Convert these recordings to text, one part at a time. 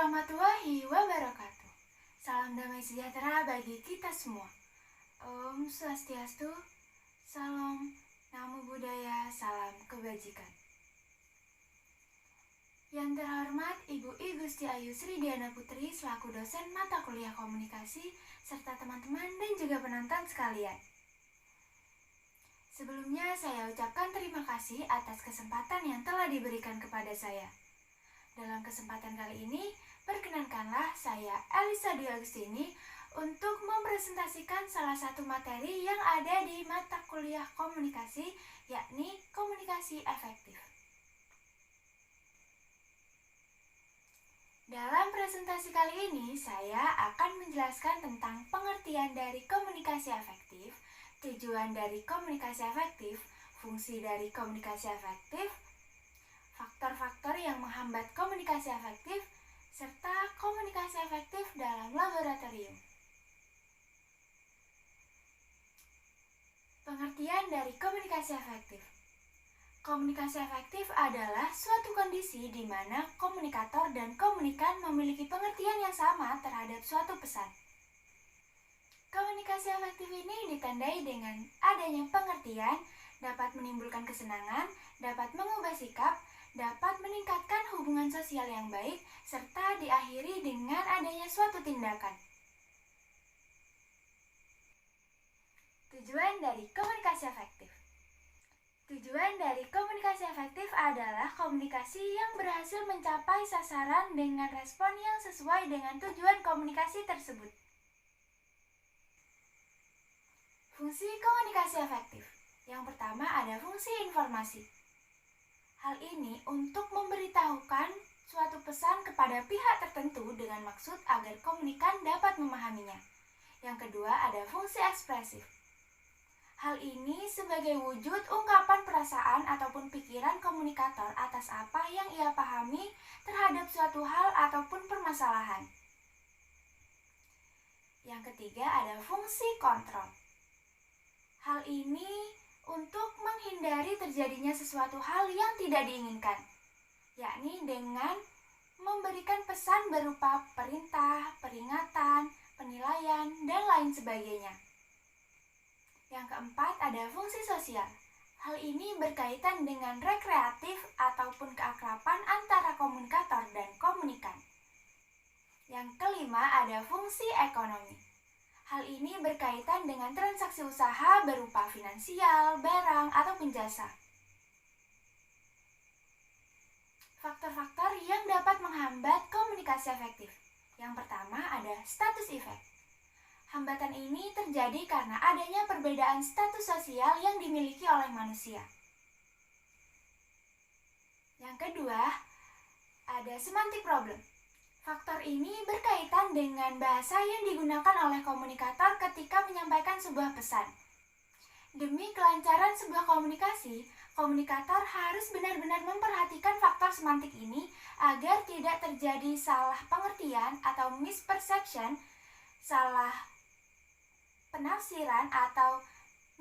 warahmatullahi wabarakatuh. Salam damai sejahtera bagi kita semua. Om Swastiastu, Salam, Namo Buddhaya, Salam Kebajikan. Yang terhormat Ibu I Gusti Ayu Sri Diana Putri selaku dosen mata kuliah komunikasi serta teman-teman dan juga penonton sekalian. Sebelumnya saya ucapkan terima kasih atas kesempatan yang telah diberikan kepada saya. Dalam kesempatan kali ini, perkenankanlah saya Elisa Dwi Agustini untuk mempresentasikan salah satu materi yang ada di mata kuliah komunikasi, yakni komunikasi efektif. Dalam presentasi kali ini, saya akan menjelaskan tentang pengertian dari komunikasi efektif, tujuan dari komunikasi efektif, fungsi dari komunikasi efektif, faktor-faktor yang menghambat komunikasi efektif, serta komunikasi efektif dalam laboratorium. Pengertian dari komunikasi efektif. Komunikasi efektif adalah suatu kondisi di mana komunikator dan komunikan memiliki pengertian yang sama terhadap suatu pesan. Komunikasi efektif ini ditandai dengan adanya pengertian, dapat menimbulkan kesenangan, dapat mengubah sikap, dapat meningkatkan hubungan sosial yang baik, serta diakhiri dengan adanya suatu tindakan. Tujuan dari komunikasi efektif. Tujuan dari komunikasi efektif adalah komunikasi yang berhasil mencapai sasaran dengan respon yang sesuai dengan tujuan komunikasi tersebut. Fungsi komunikasi efektif. Yang pertama ada fungsi informasi. Hal ini untuk memberitahukan suatu pesan kepada pihak tertentu dengan maksud agar komunikan dapat memahaminya. Yang kedua ada fungsi ekspresif. Hal ini sebagai wujud ungkapan perasaan ataupun pikiran komunikator atas apa yang ia pahami terhadap suatu hal ataupun permasalahan. Yang ketiga ada fungsi kontrol. Hal ini untuk menghindari terjadinya sesuatu hal yang tidak diinginkan, yakni dengan memberikan pesan berupa perintah, peringatan, penilaian, dan lain sebagainya. Yang keempat ada fungsi sosial. Hal ini berkaitan dengan rekreatif ataupun keakraban antara komunikator dan komunikan. Yang kelima ada fungsi ekonomi. Hal ini berkaitan dengan transaksi usaha berupa finansial, barang, ataupun jasa. Faktor-faktor yang dapat menghambat komunikasi efektif. Yang pertama ada status effect. Hambatan ini terjadi karena adanya perbedaan status sosial yang dimiliki oleh manusia. Yang kedua, ada semantic problem. Faktor ini berkaitan dengan bahasa yang digunakan oleh komunikator ketika menyampaikan sebuah pesan. Demi kelancaran sebuah komunikasi, komunikator harus benar-benar memperhatikan faktor semantik ini agar tidak terjadi salah pengertian atau misperception, salah penafsiran atau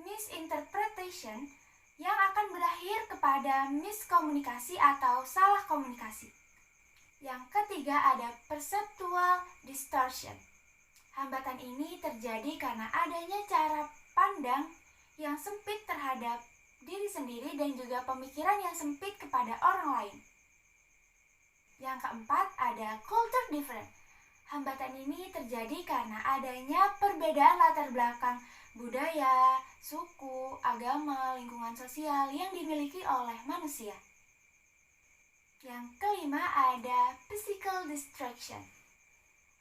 misinterpretation yang akan berakhir kepada miskomunikasi atau salah komunikasi. Yang ketiga ada perceptual distortion. Hambatan ini terjadi karena adanya cara pandang yang sempit terhadap diri sendiri dan juga pemikiran yang sempit kepada orang lain. Yang keempat ada culture difference. Hambatan ini terjadi karena adanya perbedaan latar belakang budaya, suku, agama, lingkungan sosial yang dimiliki oleh manusia. Yang kelima ada physical distraction.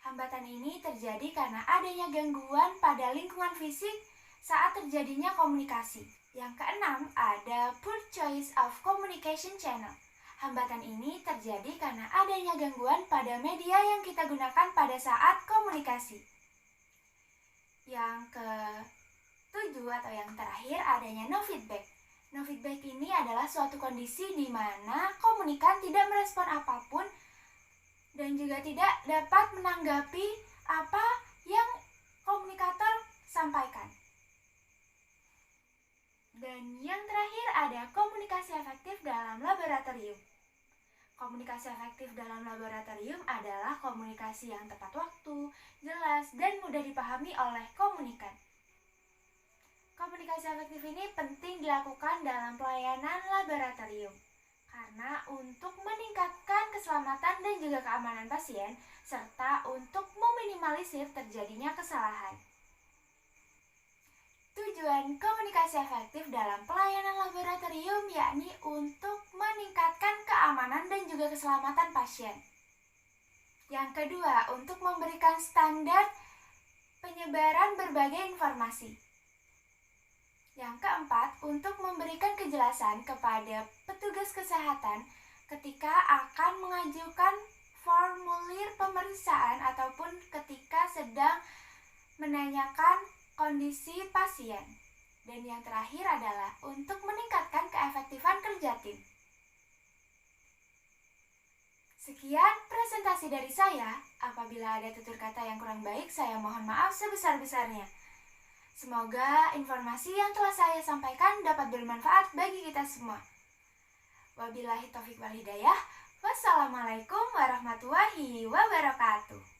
Hambatan ini terjadi karena adanya gangguan pada lingkungan fisik saat terjadinya komunikasi. Yang keenam ada poor choice of communication channel. Hambatan ini terjadi karena adanya gangguan pada media yang kita gunakan pada saat komunikasi. Yang ketujuh atau yang terakhir adanya no feedback. No feedback ini adalah suatu kondisi di mana komunikan tidak merespon apapun dan juga tidak dapat menanggapi apa yang komunikator sampaikan. Dan yang terakhir ada komunikasi efektif dalam laboratorium. Komunikasi efektif dalam laboratorium adalah komunikasi yang tepat waktu, jelas, dan mudah dipahami oleh komunikan. Komunikasi efektif ini penting dilakukan dalam pelayanan laboratorium karena untuk meningkatkan keselamatan dan juga keamanan pasien serta untuk meminimalisir terjadinya kesalahan. Tujuan komunikasi efektif dalam pelayanan laboratorium yakni untuk meningkatkan keamanan dan juga keselamatan pasien. Yang kedua, untuk memberikan standar penyebaran berbagai informasi. Yang keempat, untuk memberikan kejelasan kepada petugas kesehatan ketika akan mengajukan formulir pemeriksaan ataupun ketika sedang menanyakan kondisi pasien. Dan yang terakhir adalah untuk meningkatkan keefektifan kerja tim. Sekian presentasi dari saya. Apabila ada tutur kata yang kurang baik, saya mohon maaf sebesar-besarnya. Semoga informasi yang telah saya sampaikan dapat bermanfaat bagi kita semua. Wabillahi taufiq wal hidayah. Wassalamualaikum warahmatullahi wabarakatuh.